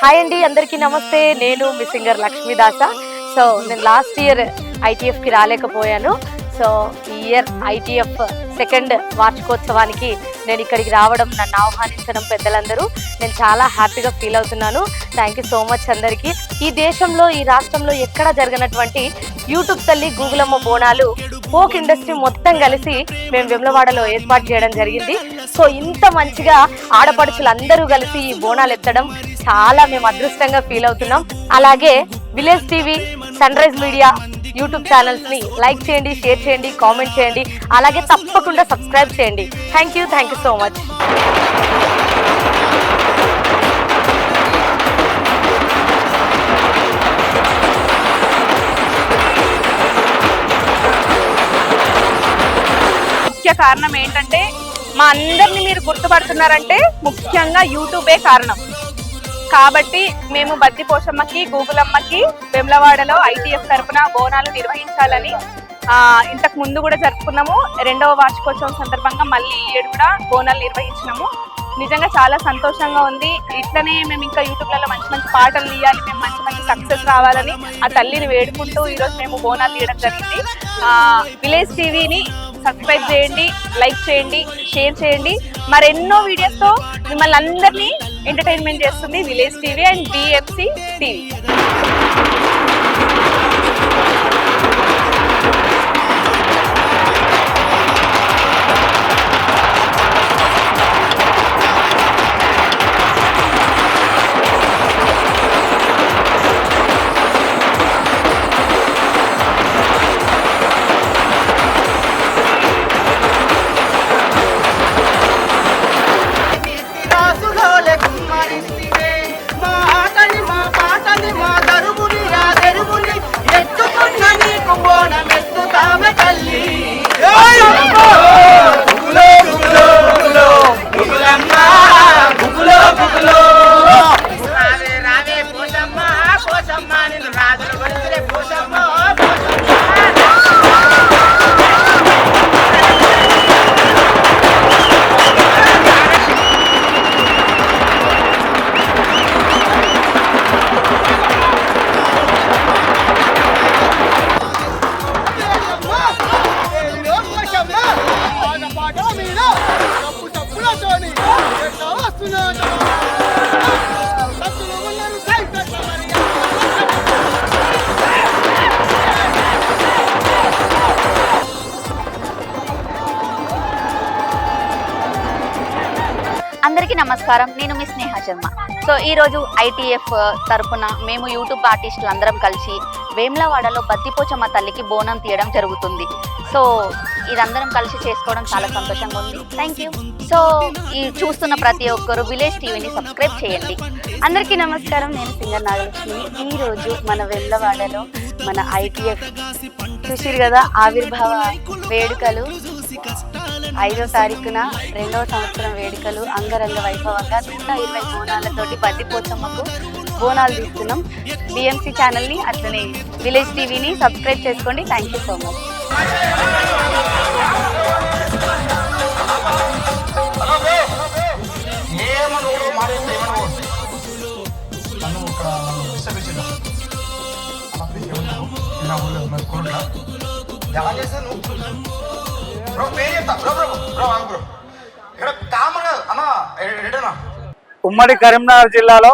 Hi అండి, అందరికీ నమస్తే. నేను మీ సింగర్ లక్ష్మీదాస. సో నేను లాస్ట్ ఇయర్ ఐటీఎఫ్కి రాలేకపోయాను. సో ఈ ఇయర్ ఐటీఎఫ్ సెకండ్ వార్షికోత్సవానికి నేను ఇక్కడికి రావడం, నన్ను ఆహ్వానించడం పెద్దలందరూ నేను చాలా హ్యాపీగా ఫీల్ అవుతున్నాను. థ్యాంక్ యూ సో మచ్ అందరికీ. ఈ దేశంలో, ఈ రాష్ట్రంలో ఎక్కడ జరగనటువంటి యూట్యూబ్ తల్లి గూగులమ్మ బోనాలు ఫోక్ ఇండస్ట్రీ మొత్తం కలిసి మేము వేములవాడలో ఏర్పాటు చేయడం జరిగింది. సో ఇంత మంచిగా ఆడపడుచులు అందరూ కలిసి ఈ బోనాలు ఎత్తడం చాలా మేము అదృష్టంగా ఫీల్ అవుతున్నాం. అలాగే village TV, Sun Rise Media YouTube channels ని లైక్ చేయండి, షేర్ చేయండి, కామెంట్ చేయండి, అలాగే తప్పకుండా సబ్స్క్రైబ్ చేయండి. Thank you so much. ముఖ్య కారణం ఏంటంటే, మా అందరిని మీరు గుర్తుపడుతున్నారంటే ముఖ్యంగా యూట్యూబే కారణం. కాబట్టి మేము బద్ది పోషమ్మకి, గూగులమ్మకి వేములవాడలో ఐటీఎఫ్ తరపున బోనాలు నిర్వహించాలని ఇంతకు ముందు కూడా జరుపుకున్నాము. 2వ వార్షికోత్సవం సందర్భంగా మళ్ళీ ఈ ఏడు కూడా బోనాలు నిర్వహించినాము. నిజంగా చాలా సంతోషంగా ఉంది. ఇట్లనే మేము ఇంకా యూట్యూబ్లలో మంచి మంచి పాటలు తీయాలి, మేము మంచి మంచి సక్సెస్ రావాలని ఆ తల్లిని వేడుకుంటూ ఈరోజు మేము బోనాలు తీయడం జరిగింది. విలేజ్ టీవీని సబ్స్క్రైబ్ చేయండి, లైక్ చేయండి, షేర్ చేయండి. మరెన్నో వీడియోస్తో మిమ్మల్ని అందరినీ ఎంటర్టైన్మెంట్ చేస్తుంది village TV and BMC TV. అందరికీ నమస్కారం. నేను మీ స్నేహ శర్మ. సో ఈరోజు ఐటీఎఫ్ తరపున మేము యూట్యూబ్ ఆర్టిస్టులు అందరం కలిసి వేములవాడలో బద్దిపోచమ్మ తల్లికి బోనం తీయడం జరుగుతుంది. సో ఇదందరం కలిసి చేసుకోవడం చాలా సంతోషంగా ఉంది. Thank you. సో ఈ చూస్తున్న ప్రతి ఒక్కరు విలేజ్ టీవీని సబ్స్క్రైబ్ చేయండి. అందరికీ నమస్కారం. నేను సింగర్ నాగలక్ష్మి. ఈరోజు మన వేములవాడలో మన ఐటీఎఫ్ చూసిరు కదా, ఆవిర్భావ వేడుకలు 5వ తారీఖున 2వ సంవత్సరం వేడుకలు అంగరంగ వైభవంగా 120 బోనాలతోటి బద్దిపోచమ్మకు బోనాలు తీస్తున్నాం. బిఎంసి ఛానల్ని అట్లనే విలేజ్ టీవీని సబ్స్క్రైబ్ చేసుకోండి. Thank you so much. ఉమ్మడి కరీంనగర్ జిల్లాలో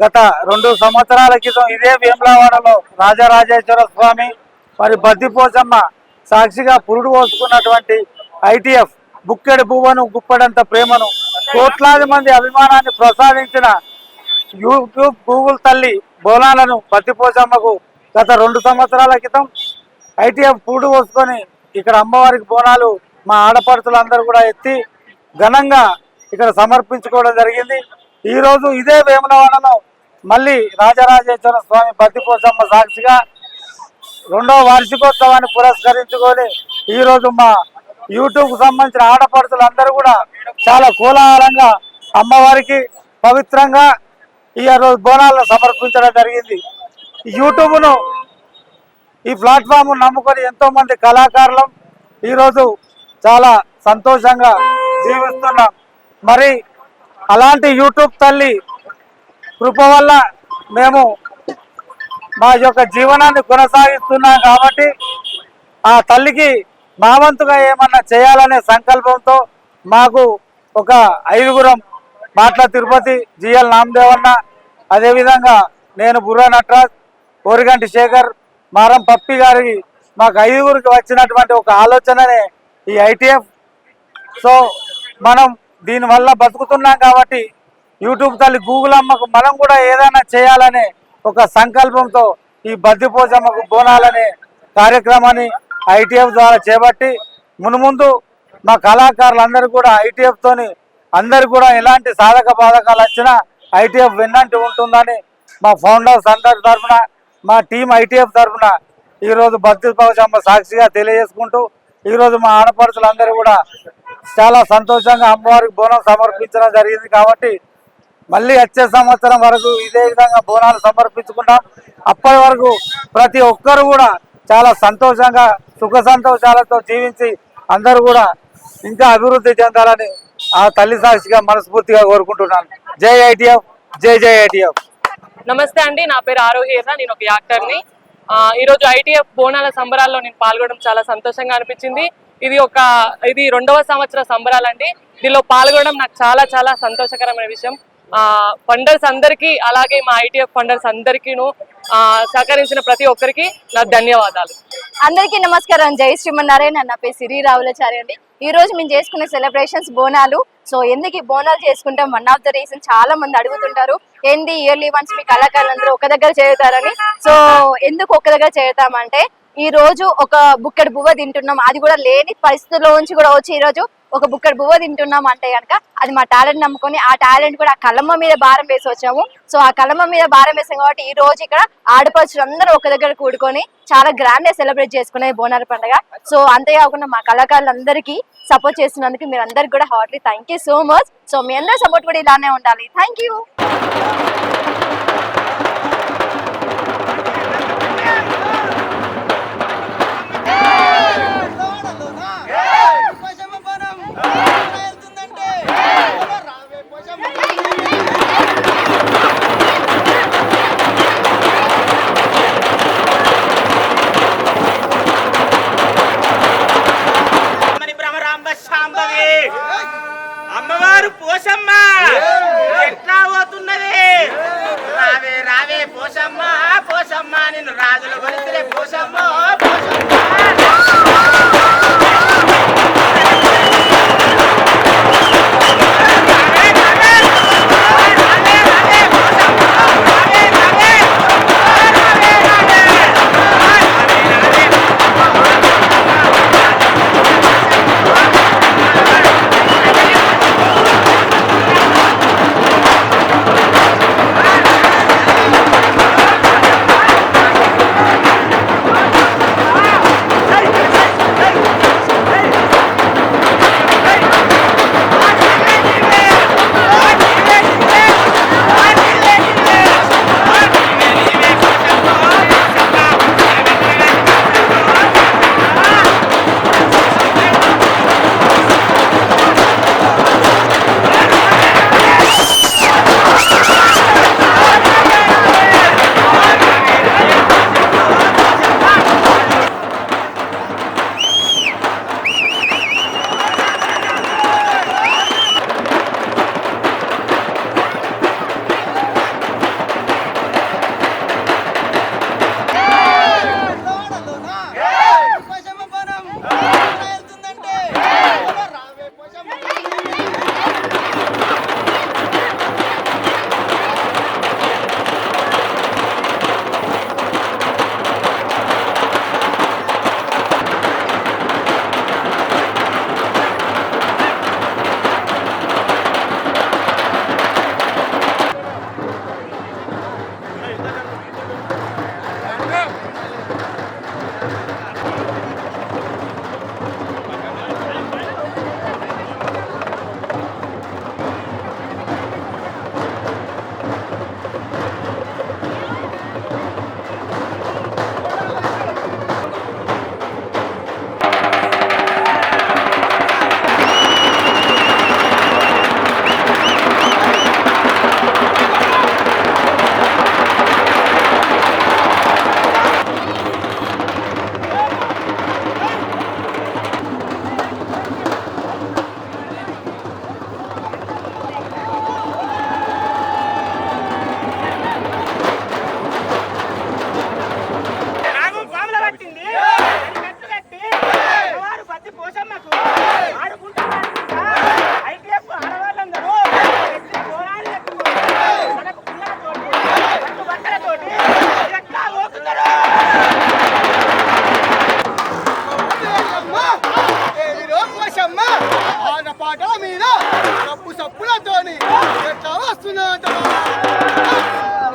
గత 2 సంవత్సరాల క్రితం ఇదే వేములవాడలో రాజరాజేశ్వర స్వామి మరి బద్దిపోచమ్మ సాక్షిగా పురుడు పోసుకున్నటువంటి ఐటీఎఫ్ బుక్కెడు పువ్వను గుప్పడంత ప్రేమను కోట్లాది మంది అభిమానాన్ని ప్రసాదించిన యూట్యూబ్ గూగుల్ తల్లి బోనాలను బద్దిపోచమ్మకు గత 2 సంవత్సరాల క్రితం ఐటీఎఫ్ పురుడు పోసుకొని ఇక్కడ అమ్మవారికి బోనాలు మా ఆడపడుచులందరూ కూడా ఎత్తి ఘనంగా ఇక్కడ సమర్పించుకోవడం జరిగింది. ఈరోజు ఇదే వేములవాడలో మళ్ళీ రాజరాజేశ్వర స్వామి బద్దిపోచమ్మ సాక్షిగా 2వ వార్షికోత్సవాన్ని పురస్కరించుకొని ఈరోజు మా యూట్యూబ్కు సంబంధించిన ఆడపడుచులందరూ కూడా చాలా కోలాహలంగా అమ్మవారికి పవిత్రంగా ఈ రోజు బోనాలను సమర్పించడం జరిగింది. యూట్యూబ్ను, ఈ ప్లాట్ఫామ్ నమ్ముకొని ఎంతోమంది కళాకారులు ఈరోజు చాలా సంతోషంగా జీవిస్తున్నాం. మరి అలాంటి యూట్యూబ్ తల్లి కృప వల్ల మేము మా యొక్క జీవనాన్ని కొనసాగిస్తున్నాం కాబట్టి ఆ తల్లికి మా వంతుగా ఏమన్నా చేయాలనే సంకల్పంతో మాకు ఒక 5గురం మాట్ల తిరుపతి, జిఎల్ నామదేవన్న, అదేవిధంగా నేను బుర్రా నటరాజ్, కోరిగంటి శేఖర్, మారం పప్పి గారికి మాకు 5గురికి వచ్చినటువంటి ఒక ఆలోచననే ఈ ఐటీఎఫ్. సో మనం దీనివల్ల బతుకుతున్నాం కాబట్టి యూట్యూబ్ తల్లి గూగుల్ అమ్మకు మనం కూడా ఏదైనా చేయాలనే ఒక సంకల్పంతో ఈ బద్దిపోచమ్మకు బోనాలనే కార్యక్రమాన్ని ఐటీఎఫ్ ద్వారా చేపట్టి మునుముందు మా కళాకారులందరూ కూడా ఐటీఎఫ్ తోని అందరు కూడా ఎలాంటి సాధక బాధకాలు వచ్చినా ఐటీఎఫ్ వెన్నంటి ఉంటుందని మా ఫౌండర్స్ అందరి తరఫున, మా టీం ఐటీఎఫ్ తరఫున ఈరోజు బద్దిపోచమ్మ సాక్షిగా తెలియజేసుకుంటూ ఈరోజు మా ఆడపడుచులందరూ కూడా చాలా సంతోషంగా అమ్మవారికి బోనం సమర్పించడం జరిగింది. కాబట్టి మళ్ళీ వచ్చే సంవత్సరం వరకు ఇదే విధంగా బోనాలు సమర్పించుకుంటాం. అప్పటి వరకు ప్రతి ఒక్కరు కూడా చాలా సంతోషంగా సుఖ సంతోషాలతో జీవించి అందరూ కూడా ఇంకా అభివృద్ధి చెందాలని ఆ తల్లి సాక్షిగా మనస్ఫూర్తిగా కోరుకుంటున్నాను. జై ఐటీఎఫ్, జై జై ఐటీఎఫ్. నమస్తే అండి, నా పేరు ఆరోగ్య, నేను ఒక యాక్టర్ని. ఈరోజు ఐటీఎఫ్ బోనాల సంబరాల్లో నేను పాల్గొనడం చాలా సంతోషంగా అనిపించింది. ఇది 2వ సంవత్సర సంబరాలండి. దీనిలో పాల్గొనడం నాకు చాలా చాలా సంతోషకరమైన విషయం. ఫండర్స్ అందరికీ, అలాగే మా ఐటీఎఫ్ ఫండర్స్ అందరికీను సహకరించిన ప్రతి ఒక్కరికి నా ధన్యవాదాలు. అందరికీ నమస్కారం. జై శ్రీమన్నారాయణ. నా పేరు సిరి రావులచారి అండి. ఈ రోజు మేము చేసుకునే సెలబ్రేషన్స్ బోనాలు. సో ఎందుకు ఈ బోనాలు చేసుకుంటాం, వన్ ఆఫ్ ద రీజన్ చాలా మంది అడుగుతుంటారు, ఏంది ఇయర్లీ వన్స్ మీ కళాకారులందరూ ఒక దగ్గర చేరుతారని. సో ఎందుకు ఒక దగ్గర చేరుతామంటే, ఈ రోజు ఒక బుక్కడి బువ్వ తింటున్నాం, అది కూడా లేని పరిస్థితుల్లో నుంచి కూడా వచ్చి ఈ రోజు ఒక బుక్కడి బువ్వ తింటున్నాం అంటే కనుక అది మా టాలెంట్ నమ్ముకొని, ఆ టాలెంట్ కూడా ఆ కలమ్మ మీద భారం వేసి వచ్చాము. సో ఆ కలమ్మ మీద భారం వేసాం కాబట్టి ఈ రోజు ఇక్కడ ఆడపడుచులు అందరూ ఒక దగ్గర కూడుకొని చాలా గ్రాండ్ గా సెలబ్రేట్ చేసుకునే బోనాల పండుగ. సో అంతేకాకుండా మా కళాకారులందరికీ సపోర్ట్ చేస్తున్నందుకు మీరు అందరికి కూడా heartly thank you so much. So మీ అందరి సపోర్ట్ కూడా ఇలానే ఉండాలి. Thank you. అమ్మవారు పోషమ్మ ఎట్లా పోతున్నది, రావే రావే పోషమ్మ పోషమ్మ, నిన్ను రాజులు కొలిసిరే పోషమ్మ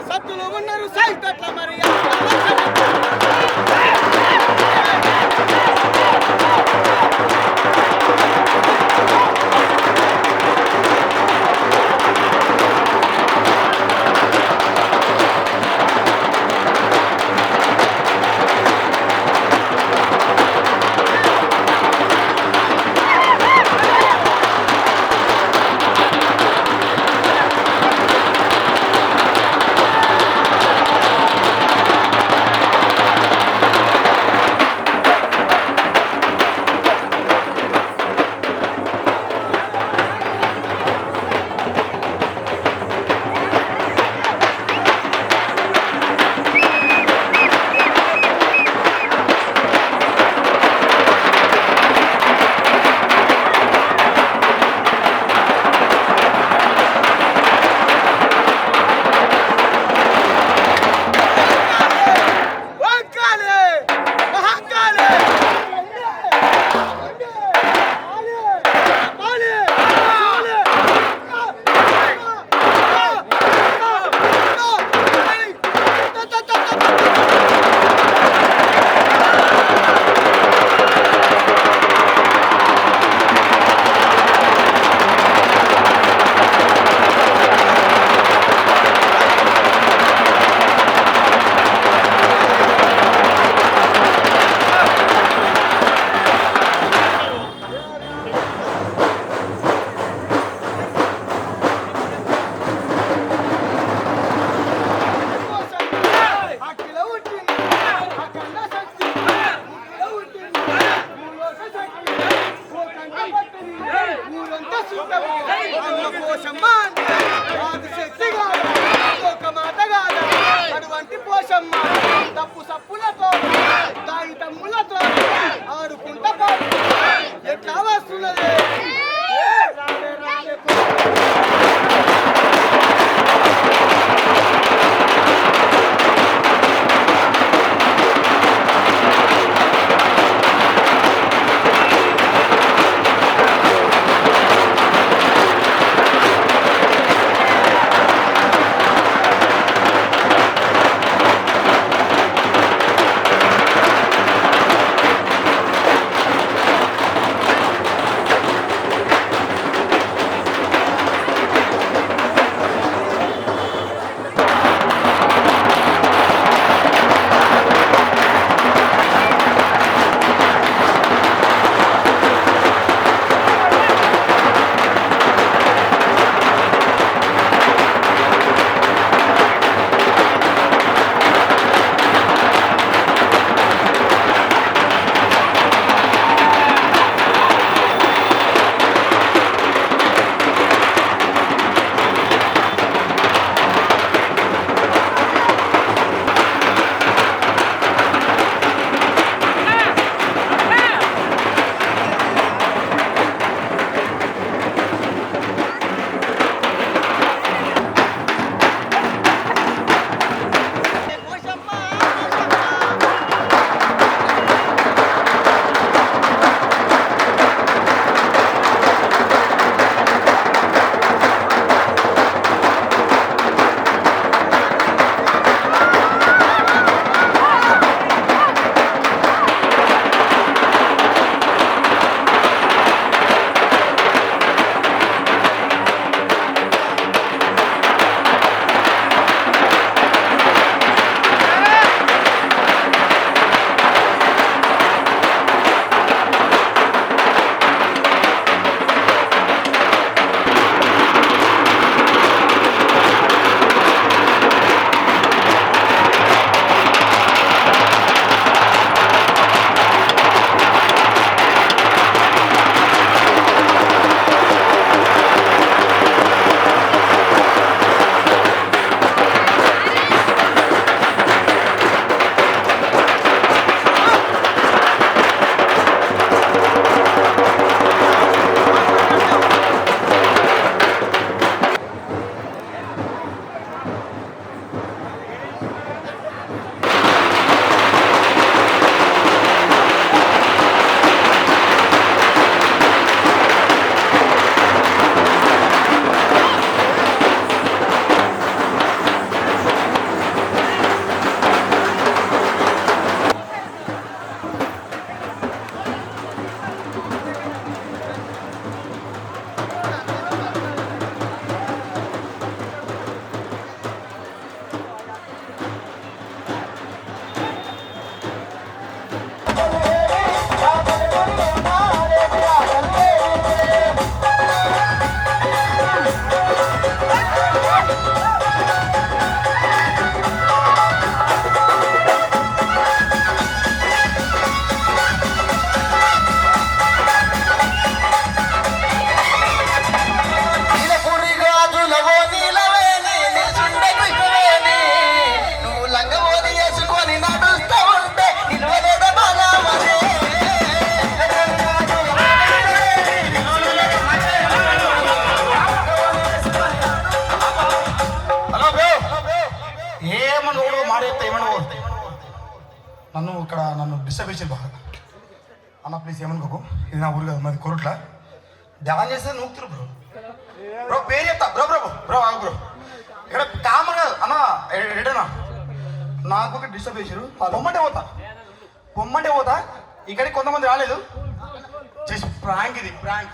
సత్తులు ఉన్నారు సైతట్ల మరి తప్పు సప్పులతో దాయి తమ్ములతో ఆడుకుంటా ఎట్లా వస్తున్నది డిస్టర్బ్ చేసి బాగా అన్న ప్లీజ్ ఏమనుకోకు, ఇది నా ఊరు కాదు, మాది కొరుట్ల. ధ్యానం చేస్తే నూకుతురు బ్రో. బ్రో పేరు చెప్తా. బ్రో బ్రో బ్రో ఆగు బ్రో. ఇక్కడ కామన్ కాదు అన్న, ఎడనా నాకు ఒక డిస్టర్బ్ చేశారు. పొమ్మంటే పోతా. ఇక్కడికి కొంతమంది రాలేదు, జస్ట్ ప్రాంక్. ఇది ప్రాంక్.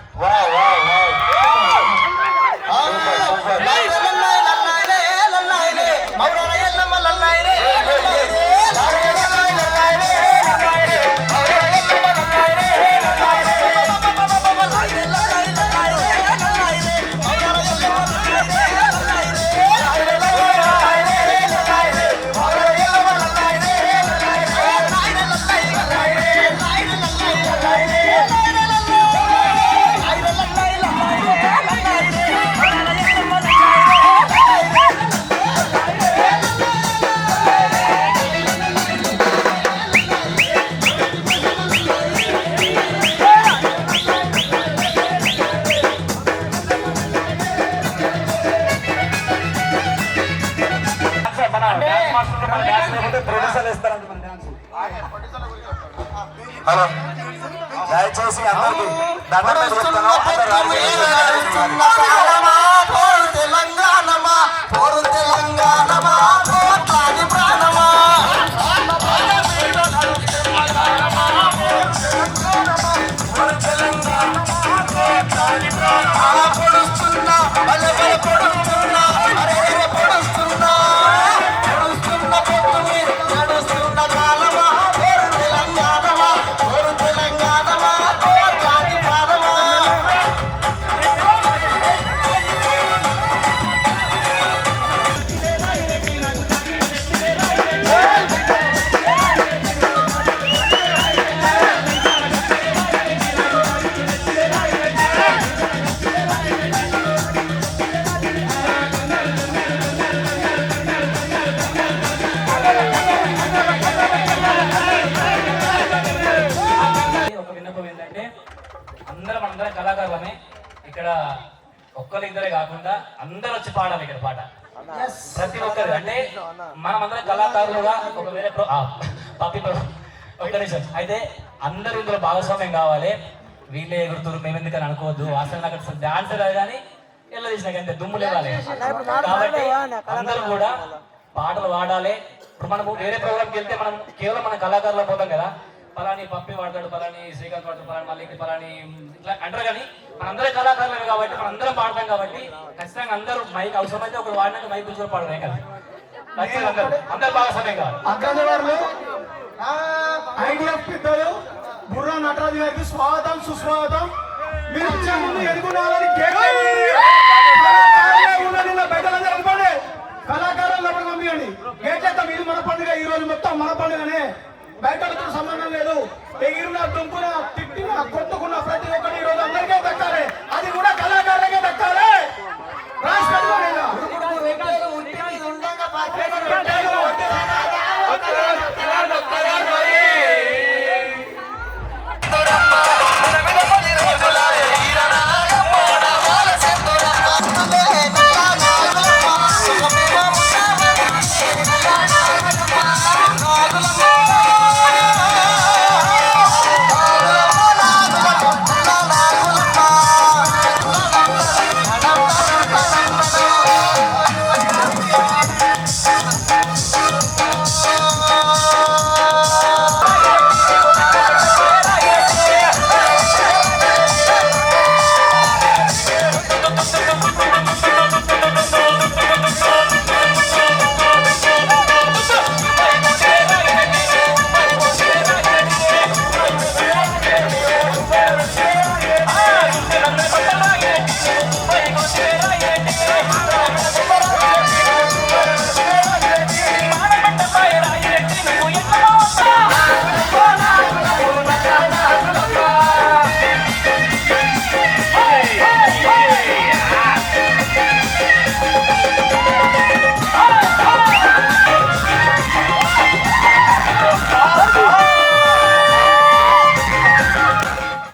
హలో, దయచేసి అందరికీ దండం పెట్టుకుంటున్నాం. అందరం కళాకారులమే. ఇక్కడ ఒక్కరిద్దరే కాకుండా అందరూ వచ్చి పాడాలి ఇక్కడ పాట. ప్రతి ఒక్కరు అంటే మనమందరం కళాకారులుగా ఒక వేరే ఒక్క నిమిషం అయితే అందరూ ఇందులో భాగస్వామ్యం కావాలి. వీళ్ళే ఎగురుతురు మేము ఎందుకని అనుకోవద్దు. అసలు నాకు డాన్సర్ కానీ ఎలా తీసినా అంతే దుమ్ము లేవాలి. కాబట్టి అందరూ కూడా పాటలు పాడాలి. ఇప్పుడు మనము వేరే ప్రోగ్రామ్కి వెళ్తే మనం కేవలం మన కళాకారులు పోతాం కదా, పలాని పప్పి వాడతాడు, పలాని శ్రీకాంత్ వాడతాడు, పలాని మళ్ళీ పలాని ఇట్లా అంటారు. కానీ మనందరం కళాకారులమే కాబట్టి మనందరం పాడతాం కాబట్టి ఖచ్చితంగా అందరూ మైక్ అవసరమైతే ఒకరు వాడినాక మైక్ కూర్చొని పాడమే కదా, అందరు బాగా సమయం కావాలి. అగ్రజవారులు ఐడిఎఫ్ పెద్దలు బుర్రా నటరాజు గారికి స్వాగతం సుస్వాగతం. మీరు వచ్చే ముందు ఎదుగున్నారని కళాకారులు పంపించండి. గేట్లెత్తాం. ఇది మన పండుగ, ఈ రోజు మొత్తం మన పండుగనే. బయట సంబంధం లేదు. ఎగిరిన దుంపున తిట్టిన కొట్టుకున్న